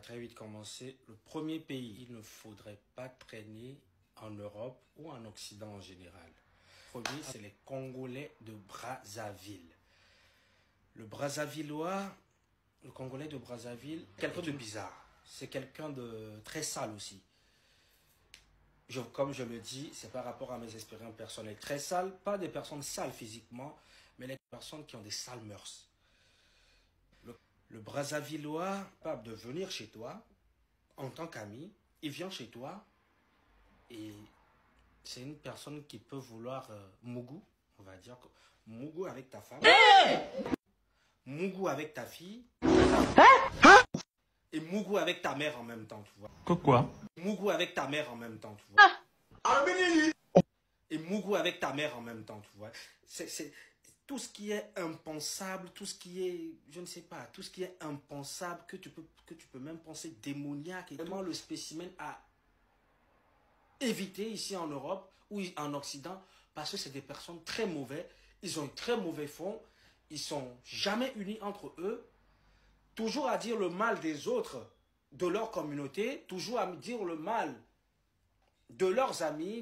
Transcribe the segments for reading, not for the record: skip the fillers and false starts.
très vite commencer. Le premier pays, il ne faudrait pas traîner en Europe ou en Occident en général. Le premier, c'est les Congolais de Brazzaville. Le Brazzavillois, le Congolais de Brazzaville, quelqu'un de bizarre. C'est quelqu'un de très sale aussi. Comme je le dis, c'est par rapport à mes expériences personnelles. Très sales, pas des personnes sales physiquement, mais les personnes qui ont des sales mœurs. Le Brazzavillois, capable de venir chez toi, en tant qu'ami, il vient chez toi, et c'est une personne qui peut vouloir mougou, on va dire, mougou avec ta femme, mougou avec ta fille, et mougou avec ta mère en même temps, tu vois. Quoi? Mougou avec ta mère en même temps, tu vois. Et mougou avec ta mère en même temps, tu vois. C'est tout ce qui est impensable, tout ce qui est, je ne sais pas, tout ce qui est impensable, que tu peux même penser démoniaque. Et vraiment le spécimen à éviter ici en Europe ou en Occident, parce que c'est des personnes très mauvaises. Ils ont un très mauvais fond. Ils sont jamais unis entre eux. Toujours à dire le mal des autres, de leur communauté. Toujours à dire le mal de leurs amis,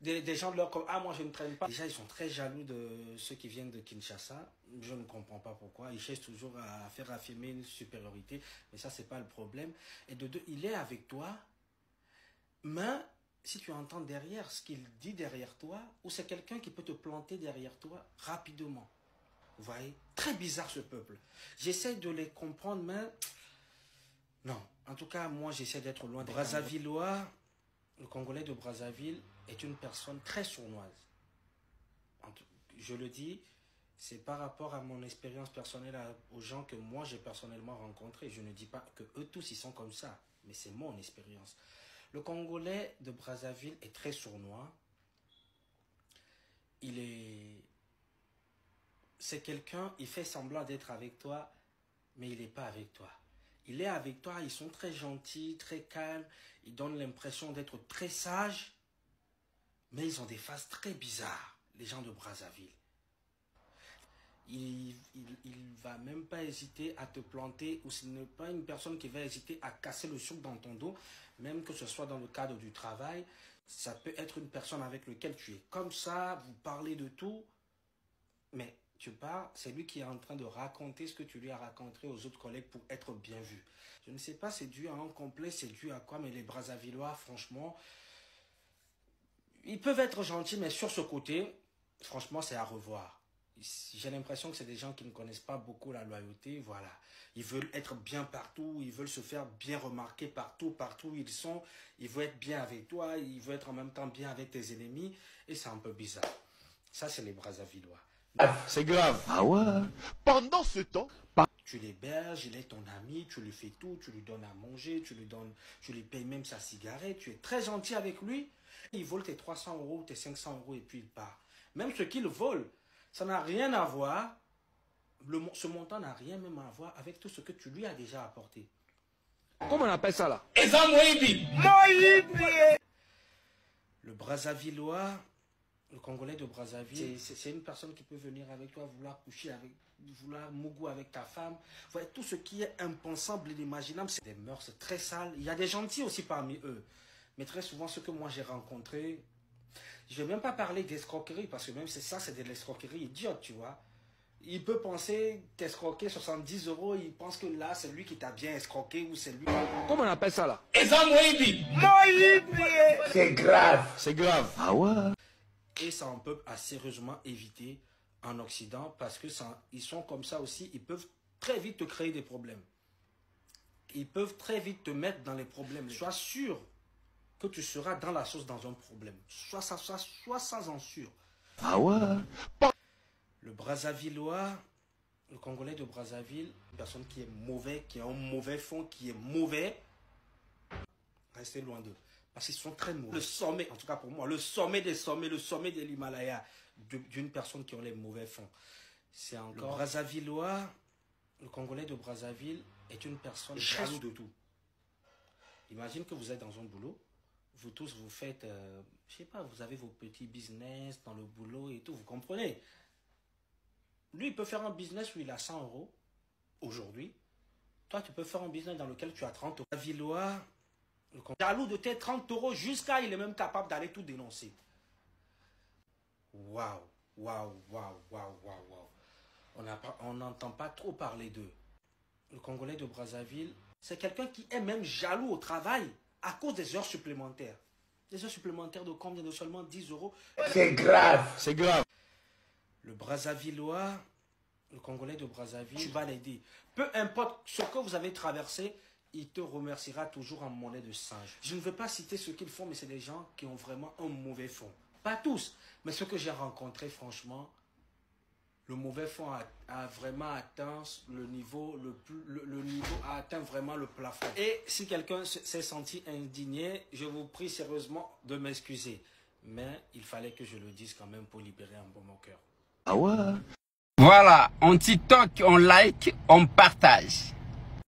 des gens de leur... Ah, moi, je ne traîne pas. Déjà, ils sont très jaloux de ceux qui viennent de Kinshasa. Je ne comprends pas pourquoi. Ils cherchent toujours à faire affirmer une supériorité. Mais ça, c'est pas le problème. Et de deux, il est avec toi. Mais si tu entends derrière ce qu'il dit derrière toi, ou c'est quelqu'un qui peut te planter derrière toi rapidement. Vous voyez? Très bizarre ce peuple. J'essaie de les comprendre, mais... Non. En tout cas, moi, j'essaie d'être loin des Brazzavillois. Le Congolais de Brazzaville est une personne très sournoise. Je le dis, c'est par rapport à mon expérience personnelle, aux gens que moi j'ai personnellement rencontrés. Je ne dis pas que eux tous ils sont comme ça, mais c'est mon expérience. Le Congolais de Brazzaville est très sournois. C'est quelqu'un, il fait semblant d'être avec toi, mais il n'est pas avec toi. Il est avec toi, ils sont très gentils, très calmes, ils donnent l'impression d'être très sages, mais ils ont des faces très bizarres, les gens de Brazzaville. Il ne va même pas hésiter à te planter, ou ce n'est pas une personne qui va hésiter à casser le souffle dans ton dos, même que ce soit dans le cadre du travail. Ça peut être une personne avec laquelle tu es comme ça, vous parlez de tout, mais tu pars, c'est lui qui est en train de raconter ce que tu lui as raconté aux autres collègues pour être bien vu. Je ne sais pas c'est dû à un complet, c'est dû à quoi, mais les Brazzavillois, franchement, ils peuvent être gentils, mais sur ce côté, franchement, c'est à revoir. J'ai l'impression que c'est des gens qui ne connaissent pas beaucoup la loyauté, voilà. Ils veulent être bien partout, ils veulent se faire bien remarquer partout où ils sont. Ils veulent être bien avec toi, ils veulent être en même temps bien avec tes ennemis, et c'est un peu bizarre. Ça, c'est les Brazzavillois. C'est grave. Ah ouais? Pendant ce temps, Tu l'héberges, il est ton ami, tu lui fais tout, tu lui donnes à manger, tu lui payes même sa cigarette, tu es très gentil avec lui. Il vole tes 300 €, tes 500 € et puis il part. Même ce qu'il vole, ça n'a rien à voir, ce montant n'a rien même à voir avec tout ce que tu lui as déjà apporté. Comment on appelle ça là? Le Brazzavillois, le Congolais de Brazzaville, c'est une personne qui peut venir avec toi, vouloir coucher avec, vouloir mougou avec ta femme. Vous voyez, tout ce qui est impensable et inimaginable, c'est des mœurs très sales. Il y a des gentils aussi parmi eux. Mais très souvent, ce que moi j'ai rencontré, je ne vais même pas parler d'escroquerie, parce que même c'est ça, c'est de l'escroquerie idiote, tu vois. Il peut penser t'escroquer 70 €, il pense que là, c'est lui qui t'a bien escroqué, ou c'est lui... Comment on appelle ça là? c'est grave. C'est grave. Ah ouais? Et ça, on peut sérieusement éviter en Occident, parce que ils sont comme ça aussi, ils peuvent très vite te créer des problèmes. Ils peuvent très vite te mettre dans les problèmes. Sois sûr que tu seras dans la sauce dans un problème. Sois sans en sûr. Ah ouais? Le Brazzavillois, le Congolais de Brazzaville, une personne qui est mauvais, qui a un mauvais fond, qui est mauvais, restez loin d'eux. Parce qu'ils sont très mauvais. Le sommet, en tout cas pour moi, le sommet des sommets, le sommet de l'Himalaya, d'une personne qui a les mauvais fonds. C'est encore... Le Brazzavillois, le Congolais de Brazzaville, est une personne jaloux de tout. Imagine que vous êtes dans un boulot, vous tous vous faites, je sais pas, vous avez vos petits business dans le boulot et tout, vous comprenez? Lui, il peut faire un business où il a 100 € aujourd'hui. Toi, tu peux faire un business dans lequel tu as 30 euros. La Villois, jaloux de tes 30 euros jusqu'à il est même capable d'aller tout dénoncer. Waouh, waouh, waouh, waouh, waouh, waouh. On n'entend pas trop parler d'eux. Le Congolais de Brazzaville, c'est quelqu'un qui est même jaloux au travail à cause des heures supplémentaires. Des heures supplémentaires de combien? De seulement 10 euros. C'est grave. C'est grave. Le Brazzavillois, le Congolais de Brazzaville, tu vas l'aider. Peu importe ce que vous avez traversé, il te remerciera toujours en monnaie de singe. Je ne vais pas citer ce qu'ils font, mais c'est des gens qui ont vraiment un mauvais fond. Pas tous, mais ceux que j'ai rencontrés, franchement, le mauvais fond a vraiment atteint le niveau, le niveau a atteint vraiment le plafond. Et si quelqu'un s'est senti indigné, je vous prie sérieusement de m'excuser. Mais il fallait que je le dise quand même pour libérer un peu mon cœur. Ah ouais. Voilà, on TikTok, on like, on partage.